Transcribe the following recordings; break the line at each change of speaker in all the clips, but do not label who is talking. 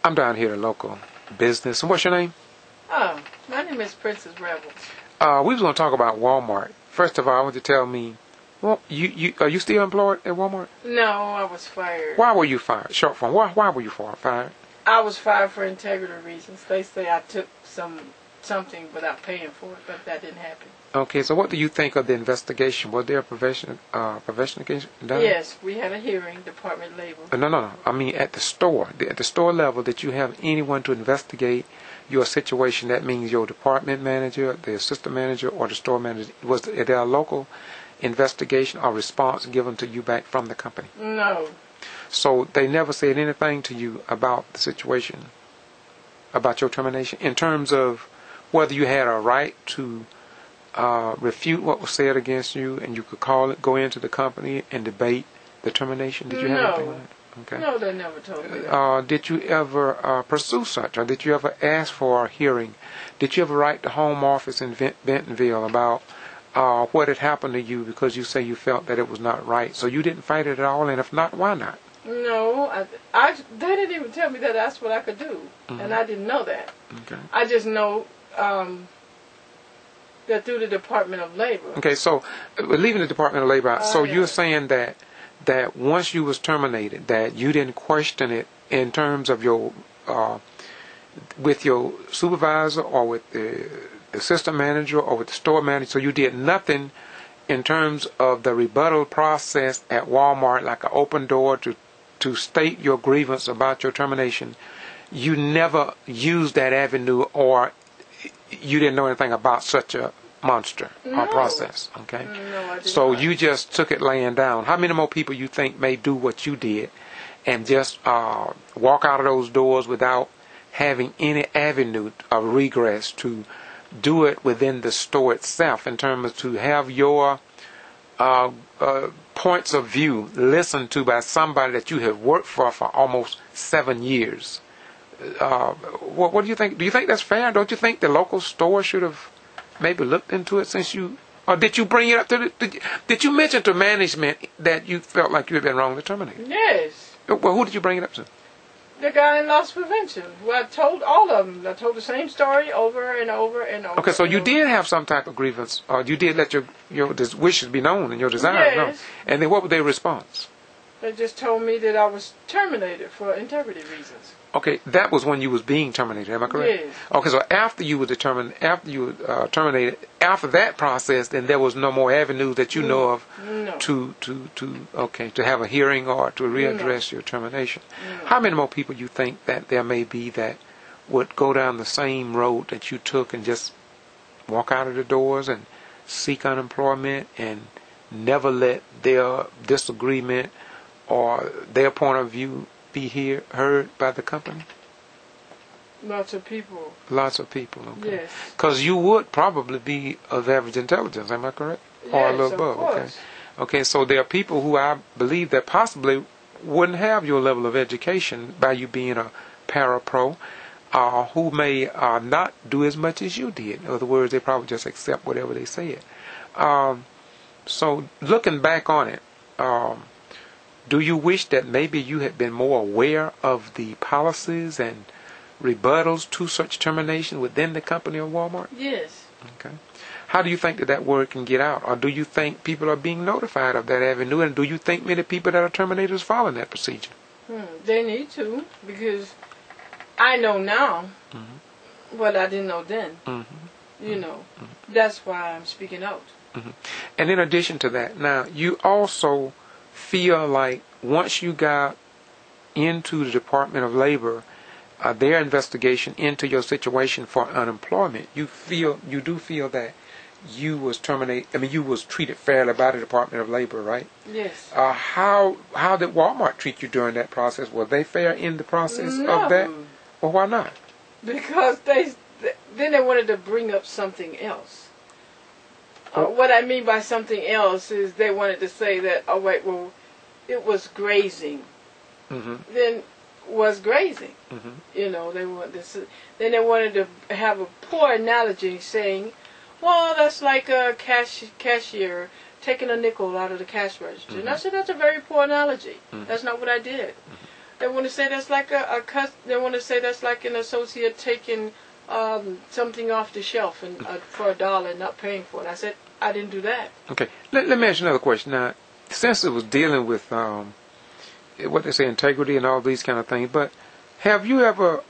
I'm down here at a local business. And what's your name?
Oh, my name is Princess Rebels.
We was going to talk about Walmart. First of all, I want you to tell me, well, are you still employed at Walmart?
No, I was fired.
Why were you fired? Short form. Why were you fired?
I was fired for integrity reasons. They say I took something without paying for it, but that didn't happen.
Okay, so what do you think of the investigation? Was there a investigation done?
Yes, we had a hearing, Department of Labor.
No. I mean at the store. At the store level, did you have anyone to investigate your situation? That means your department manager, the assistant manager, or the store manager. Was there a local investigation or response given to you back from the company?
No.
So they never said anything to you about the situation, about your termination, in terms of whether you had a right to refute what was said against you, and you could go into the company and debate the termination. Did you have anything like that? Okay.
No, they never told me that.
Did you ever pursue such, or did you ever ask for a hearing? Did you ever write the home office in Bentonville about what had happened to you because you say you felt that it was not right? So you didn't fight it at all, and if not, why not?
No, they didn't even tell me that that's what I could do, and I didn't know that.
Okay.
I just know that through the Department of Labor.
Okay, so leaving the Department of Labor out, so
yeah.
you're saying that once you was terminated, that you didn't question it in terms of your with your supervisor or with the assistant manager or with the store manager. So you did nothing in terms of the rebuttal process at Walmart, like an open door to state your grievance about your termination. You never used that avenue, or you didn't know anything about such a monster or process. Okay.
No, I did
So
not.
you just took it laying down. How many more people you think may do what you did and just walk out of those doors without having any avenue of regress to do it within the store itself, in terms of to have your points of view listened to by somebody that you have worked for almost 7 years? What do you think? Do you think that's fair? Don't you think the local store should have maybe looked into it since you, or did you bring it up to did you mention to management that you felt like you had been wrongly terminated?
Yes.
Well, who did you bring it up to?
The guy in loss prevention. Well, I told all of them. I told the same story over and over and over.
Okay, so you did have some type of grievance, or you did let your wishes be known and your desires known. And then what was their response?
They just told me that I was terminated for integrity reasons.
Okay, that was when you was being terminated. Am I correct?
Yes.
Okay, so after you were terminated, after that process, then there was no more avenue that you know of to have a hearing or to readdress your termination.
No.
How many more people you think that there may be that would go down the same road that you took and just walk out of the doors and seek unemployment and never let their disagreement or their point of view be heard by the company?
Lots of people.
Lots of people, okay.
Yes.
Because you would probably be of average intelligence, am I correct? Or a
Yes,
little
of
above, okay.
course.
Okay, so there are people who I believe that possibly wouldn't have your level of education by you being a para-pro, who may not do as much as you did. In other words, they probably just accept whatever they said. So looking back on it, do you wish that maybe you had been more aware of the policies and rebuttals to such termination within the company of Walmart?
Yes.
Okay. How do you think that word can get out? Or do you think people are being notified of that avenue? And do you think many people that are terminated is following that procedure?
They need to, because I know now what I didn't know then. You know, that's why I'm speaking out.
And in addition to that, now you also feel like once you got into the Department of Labor, their investigation into your situation for unemployment, you do feel that you was terminated. I mean, you was treated fairly by the Department of Labor, right?
Yes.
How did Walmart treat you during that process? Were they fair in the process of that? Well, why not?
Because then they wanted to bring up something else. What I mean by something else is they wanted to say that, oh wait, well, it was grazing. Then was grazing. You know, they wanted to. Then they wanted to have a poor analogy, saying, well, that's like a cashier taking a nickel out of the cash register. And I said, that's a very poor analogy. That's not what I did. They want to say that's like they want to say that's like an associate taking something off the shelf and for $1 and not paying for it. I said I didn't do that.
Okay. Let me ask you another question. Now, since it was dealing with what they say, integrity and all these kind of things, but have you ever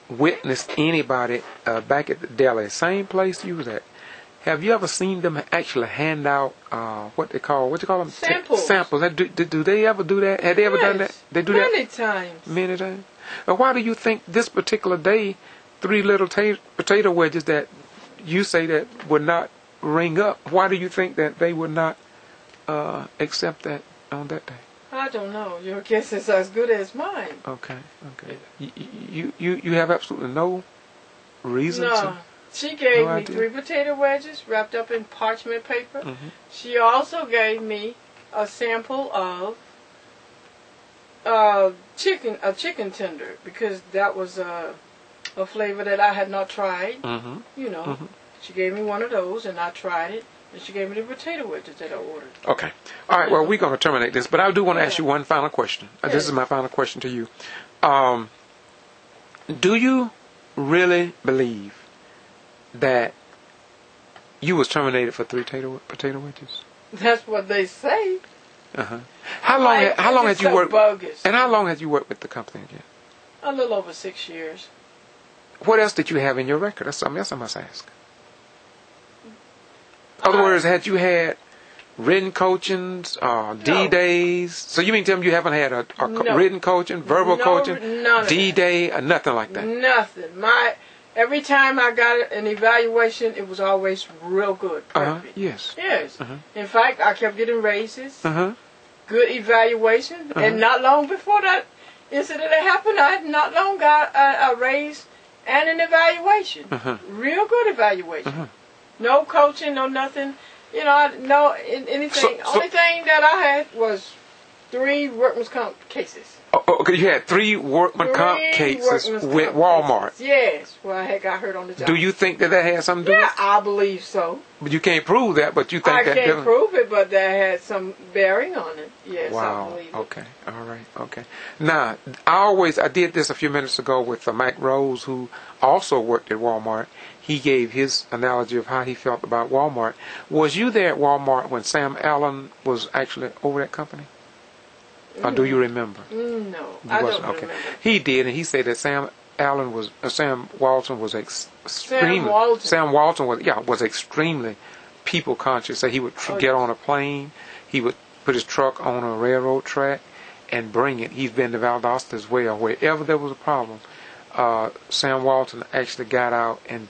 witnessed anybody back at the deli, same place you was at? Have you ever seen them actually hand out what you call them?
Samples.
Samples. Do they ever do that? Have they ever done that? They do
many
that
times.
Many times. Now, why do you think this particular day, 3 little potato wedges that you say that would not ring up? Why do you think that they would not accept that on that day?
I don't know. Your guess is as good as mine.
Okay. You have absolutely no reason
No.
to.
She gave
No
me
idea.
3 potato wedges wrapped up in parchment paper.
Mm-hmm.
She also gave me a sample of chicken tender, because that was a flavor that I had not tried.
Mm-hmm.
You know,
Mm-hmm.
she gave me one of those, and I tried it. And she gave me the potato wedges that I ordered.
Okay. All right. Well, we're going to terminate this, but I do want to ask you one final question. This
Yes.
is my final question to you. Do you really believe that you was terminated for 3 potato wedges?
That's what they say.
Uh-huh. How long had you worked?
Bogus.
And how long had you worked with the company again?
A little over 6 years.
What else did you have in your record? That's something else I must ask. In other words, had you had written coachings, D-days? So you mean tell me you haven't had a
No.
written coaching, verbal coaching,
none of
D-day, or nothing like that?
Nothing. Every time I got an evaluation, it was always real good. Perfect.
Yes.
Yes.
Uh-huh.
In fact, I kept getting raises.
Uh-huh.
Good evaluation. And not long before that incident that happened, I had not long got a raise and an evaluation.
Uh-huh.
Real good evaluation.
Uh-huh.
No coaching, no nothing. You know, anything. Only thing that I had was 3 workman's comp cases.
Okay, you had 3 workman comp cases with Wal-Mart.
Cases. Yes, well, I had got hurt on the job.
Do you think that had something to do with it?
Yeah, I believe so.
But you can't prove that, but you think
I
that...
can't prove it, but that had some bearing on it. Yes,
Wow.
I believe it.
Okay. All right. Okay. Now, I did this a few minutes ago with Mike Rose, who also worked at Wal-Mart. He gave his analogy of how he felt about Wal-Mart. Was you there at Wal-Mart when Sam Allen was actually over that company? Or do you remember?
No, I don't remember.
He did, and he said that Sam Walton was extremely.
Sam
Walton was extremely people conscious. So he would get on a plane, he would put his truck on a railroad track, and bring it. He's been to Valdosta as well. Wherever there was a problem, Sam Walton actually got out and